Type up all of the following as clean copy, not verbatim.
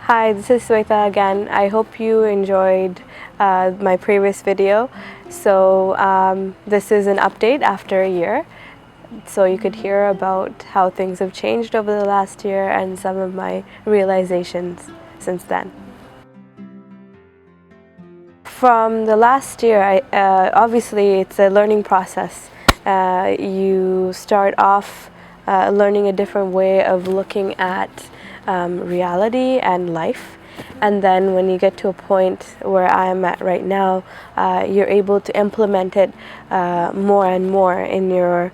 Hi, this is Swetha again. I hope you enjoyed my previous video. So this is an update after a year. So you could hear about how things have changed over the last year and some of my realizations since then. From the last year, obviously it's a learning process. You start off learning a different way of looking at reality and life, and then when you get to a point where I am at right now, you're able to implement it more and more in your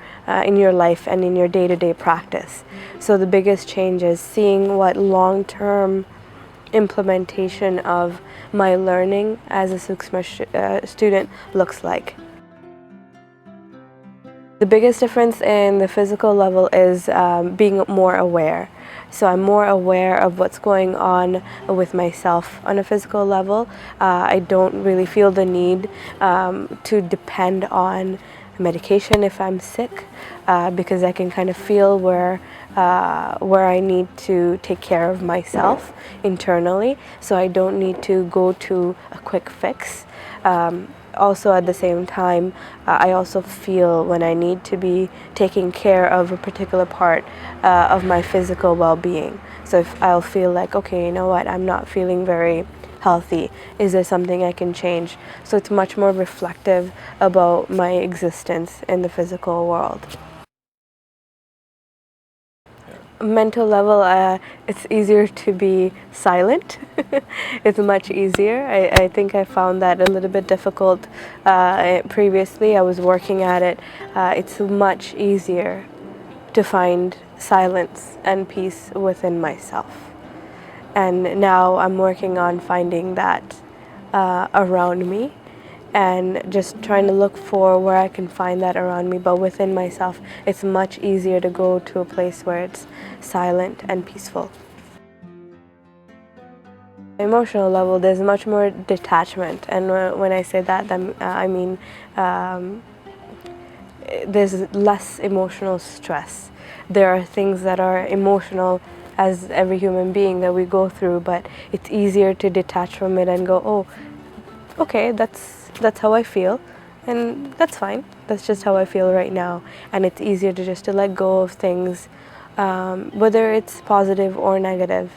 life and in your day-to-day practice. So the biggest change is seeing what long-term implementation of my learning as a Sookshma student looks like. The biggest difference in the physical level is being more aware. So I'm more aware of what's going on with myself on a physical level. I don't really feel the need to depend on medication if I'm sick, because I can kind of feel where I need to take care of myself internally, so I don't need to go to a quick fix. Also at the same time, I also feel when I need to be taking care of a particular part of my physical well-being. So if I'll feel like, okay, you know what, I'm not feeling very healthy, is there something I can change? So it's much more reflective about my existence in the physical world. Mental level, it's easier to be silent. It's much easier. I think I found that a little bit difficult previously. I was working at it. It's much easier to find silence and peace within myself. And now I'm working on finding that around me, and just trying to look for where I can find that around me. But within myself, it's much easier to go to a place where it's silent and peaceful. Emotional level, there's much more detachment, and when I say that, then I mean there's less emotional stress. There are things that are emotional as every human being that we go through, but it's easier to detach from it and go, oh, okay, that's how I feel, and that's fine. That's just how I feel right now. And it's easier to just to let go of things, whether it's positive or negative,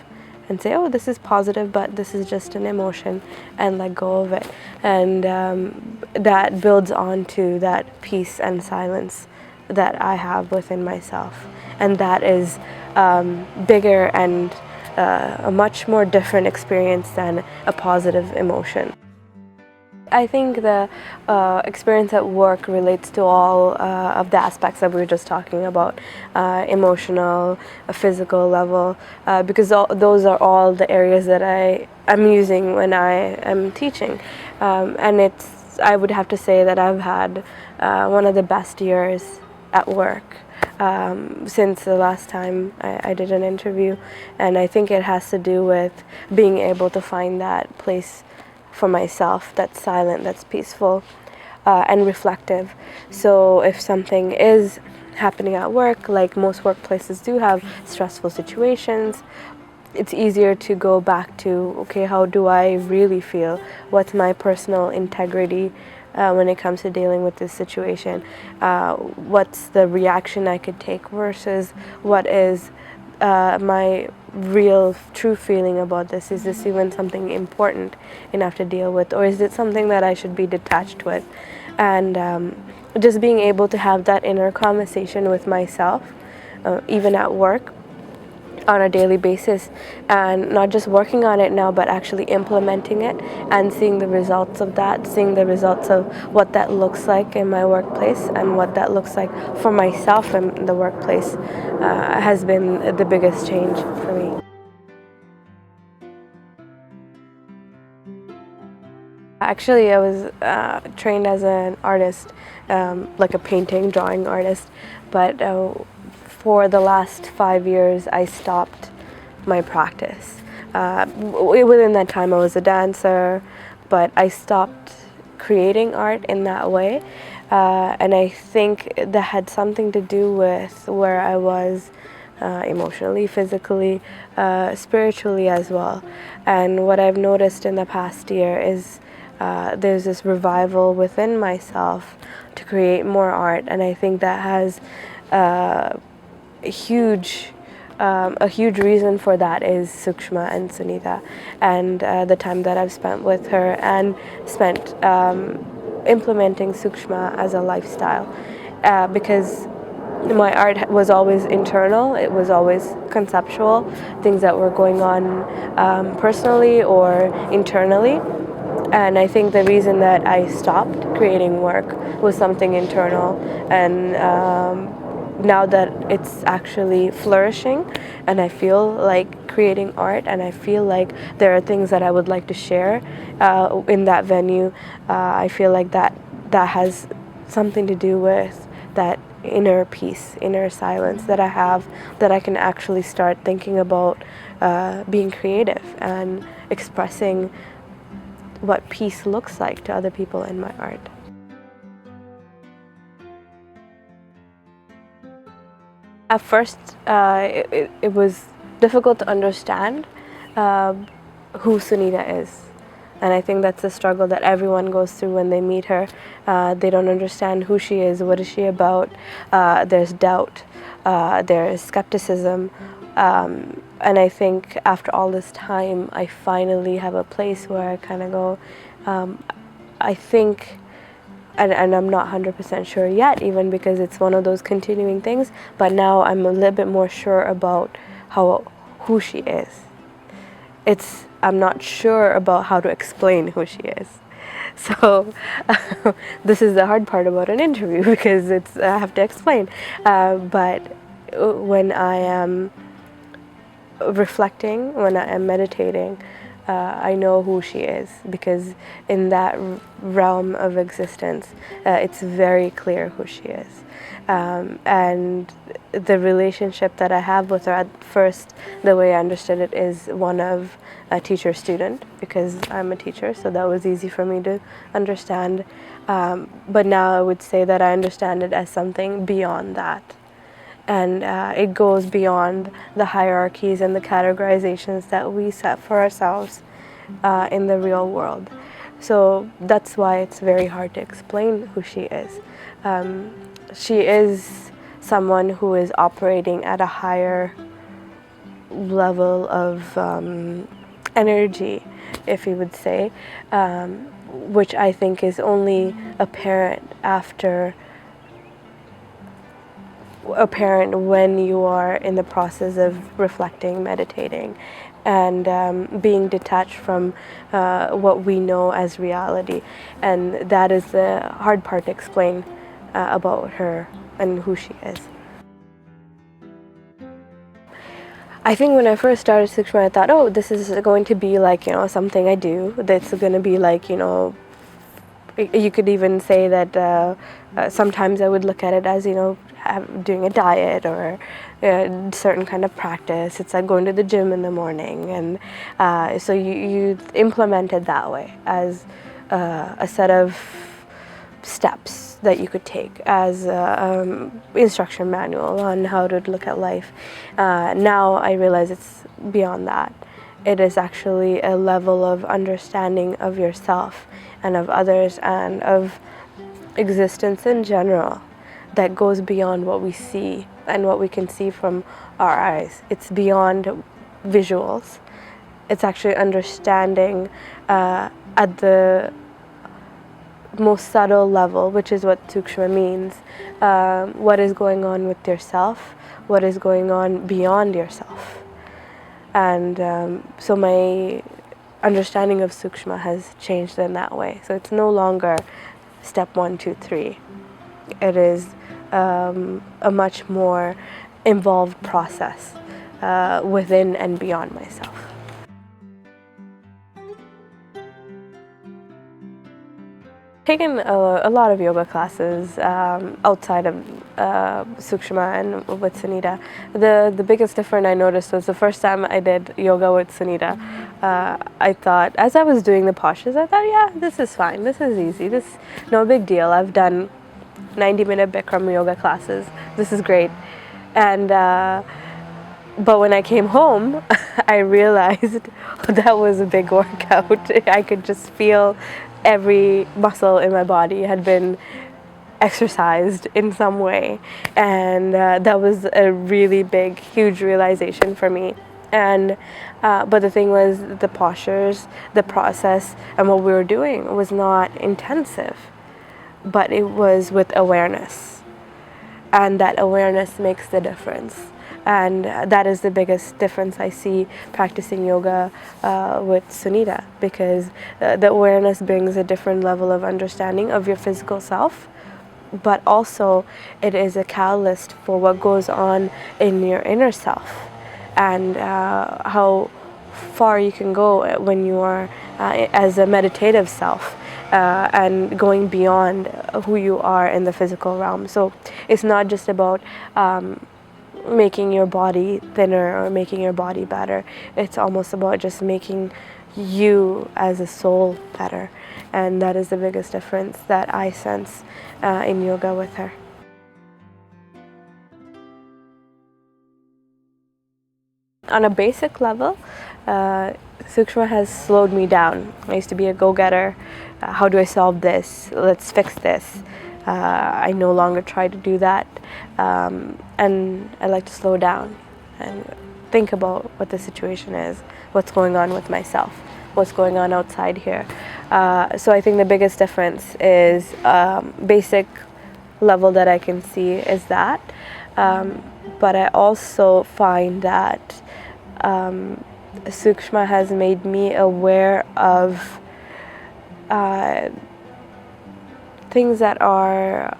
and say, oh, this is positive, but this is just an emotion, and let go of it. And that builds onto that peace and silence that I have within myself. And that is bigger and a much more different experience than a positive emotion. I think the experience at work relates to all of the aspects that we were just talking about, emotional, physical level, because those are all the areas that I'm using when I am teaching. And I would have to say that I've had one of the best years at work since the last time I did an interview, and I think it has to do with being able to find that place for myself that's silent, that's peaceful, and reflective. So if something is happening at work, like most workplaces do have stressful situations, it's easier to go back to, okay, how do I really feel? What's my personal integrity when it comes to dealing with this situation? What's the reaction I could take versus what is my real true feeling about this? Is this even something important enough to deal with, or is it something that I should be detached with? And just being able to have that inner conversation with myself, even at work, on a daily basis, and not just working on it now, but actually implementing it and seeing the results of that, seeing the results of what that looks like in my workplace and what that looks like for myself in the workplace has been the biggest change for me. Actually, I was trained as an artist, like a painting, drawing artist, but for the last 5 years I stopped my practice. Within that time I was a dancer, but I stopped creating art in that way, and I think that had something to do with where I was emotionally, physically, spiritually as well. And what I've noticed in the past year is there's this revival within myself to create more art, and I think that has a huge reason for that is Sookshma and Sunita, and the time that I've spent with her and spent implementing Sookshma as a lifestyle, because my art was always internal, it was always conceptual, things that were going on personally or internally. And I think the reason that I stopped creating work was something internal, and now that it's actually flourishing and I feel like creating art and I feel like there are things that I would like to share in that venue, I feel like that has something to do with that inner peace, inner silence that I have, that I can actually start thinking about being creative and expressing what peace looks like to other people in my art. At first, it was difficult to understand who Sunita is. And I think that's a struggle that everyone goes through when they meet her. They don't understand who she is, what is she about. There's doubt, there's skepticism. And I think after all this time, I finally have a place where I kind of go, I think, and I'm not 100% sure yet, even because it's one of those continuing things, but now I'm a little bit more sure about who she is. I'm not sure about how to explain who she is. So this is the hard part about an interview, because I have to explain. But when I am reflecting, when I am meditating, I know who she is, because in that realm of existence, it's very clear who she is. And the relationship that I have with her, at first, the way I understood it is one of a teacher-student, because I'm a teacher, so that was easy for me to understand. But now I would say that I understand it as something beyond that. And it goes beyond the hierarchies and the categorizations that we set for ourselves in the real world. So that's why it's very hard to explain who she is. She is someone who is operating at a higher level of energy, if you would say, which I think is only apparent when you are in the process of reflecting, meditating, and being detached from what we know as reality. And that is the hard part to explain about her and who she is. I think when I first started Sookshma, I thought, oh, this is going to be like, something I do. That's going to be like, you could even say that sometimes I would look at it as, doing a diet or a certain kind of practice. It's like going to the gym in the morning. And so you implement it that way, as a set of steps that you could take, as an instruction manual on how to look at life. Now I realize it's beyond that. It is actually a level of understanding of yourself and of others and of existence in general that goes beyond what we see and what we can see from our eyes. It's beyond visuals. It's actually understanding at the most subtle level, which is what Sookshma means, what is going on with yourself, what is going on beyond yourself. And so my understanding of Sookshma has changed in that way. So it's no longer step 1, 2, 3. It is a much more involved process within and beyond myself. Taken a lot of yoga classes outside of Sookshma and with Sunita. The biggest difference I noticed was the first time I did yoga with Sunita. I thought, as I was doing the postures, I thought, yeah, this is fine, this is easy, this no big deal. I've done 90-minute Bikram yoga classes. This is great. And But when I came home, I realized that was a big workout. I could just feel every muscle in my body had been exercised in some way, and that was a really big, huge realization for me. And but the thing was, the postures, the process, and what we were doing was not intensive, but it was with awareness, and that awareness makes the difference. And that is the biggest difference I see practicing yoga with Sunita, because the awareness brings a different level of understanding of your physical self, but also it is a catalyst for what goes on in your inner self, and how far you can go when you are as a meditative self, and going beyond who you are in the physical realm. So it's not just about making your body thinner or making your body better. It's almost about just making you as a soul better. And that is the biggest difference that I sense in yoga with her. On a basic level, Sookshma has slowed me down. I used to be a go-getter. How do I solve this? Let's fix this. I no longer try to do that. And I like to slow down and think about what the situation is, what's going on with myself, what's going on outside here. So I think the biggest difference is basic level that I can see is that. But I also find that Sookshma has made me aware of things that are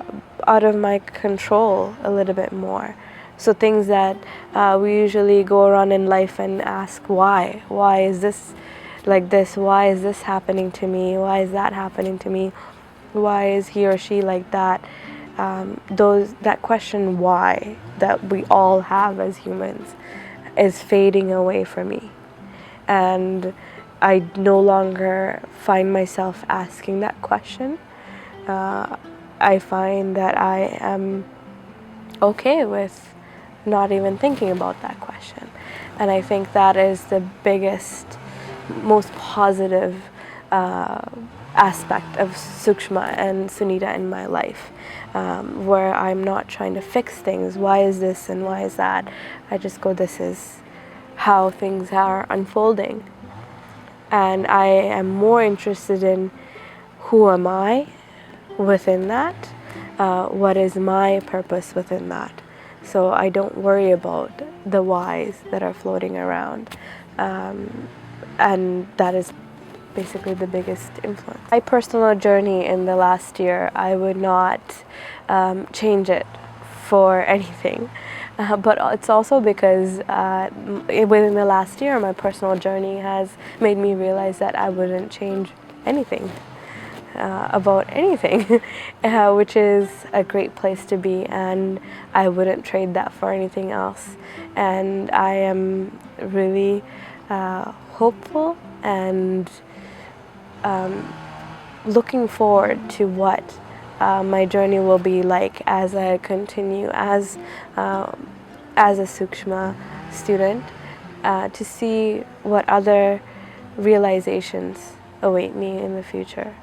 out of my control a little bit more. So things that we usually go around in life and ask why. Why is this like this? Why is this happening to me? Why is that happening to me? Why is he or she like that? That question why that we all have as humans is fading away from me. And I no longer find myself asking that question. I find that I am okay with not even thinking about that question. And I think that is the biggest, most positive aspect of Sookshma and Sunita in my life, where I'm not trying to fix things. Why is this and why is that? I just go, this is how things are unfolding. And I am more interested in who am I within that, what is my purpose within that. So I don't worry about the whys that are floating around. And that is basically the biggest influence. My personal journey in the last year, I would not change it for anything. But it's also because within the last year, my personal journey has made me realize that I wouldn't change anything about anything, which is a great place to be, and I wouldn't trade that for anything else. And I am really hopeful and looking forward to what my journey will be like as I continue as a Sookshma student, to see what other realizations await me in the future.